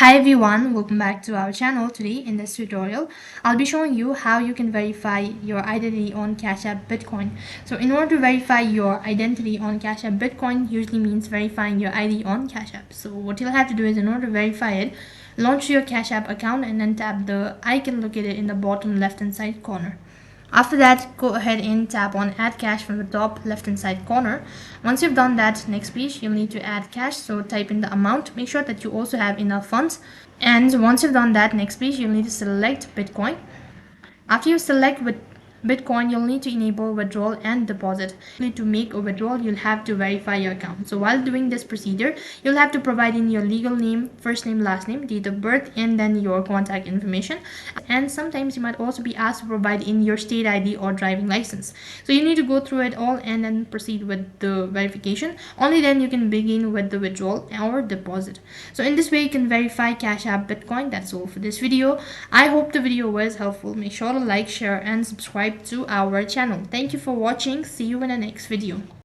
Hi everyone, welcome back to our channel. Today in this tutorial, I'll be showing you how you can verify your identity on Cash App Bitcoin. So in order to verify your identity on Cash App Bitcoin usually means verifying your ID on Cash App. So what you'll have to do is, in order to verify it, launch your Cash App account and then tap the icon located in the bottom left hand side corner. After that, go ahead and tap on add cash from the top left hand side corner. Once you've done that, next page you'll need to add cash, so type in the amount. Make sure that you also have enough funds, and once you've done that, next page you'll need to select Bitcoin. After you select with Bitcoin, you'll need to enable withdrawal and deposit. To make a withdrawal, you'll have to verify your account. So while doing this procedure, you'll have to provide in your legal name, first name, last name, date of birth, and then your contact information. And sometimes you might also be asked to provide in your state ID or driving license. So you need to go through it all and then proceed with the verification. Only then you can begin with the withdrawal or deposit. So in this way, you can verify Cash App Bitcoin. That's all for this video. I hope the video was helpful. Make sure to like, share, and subscribe to our channel. Thank you for watching. See you in the next video.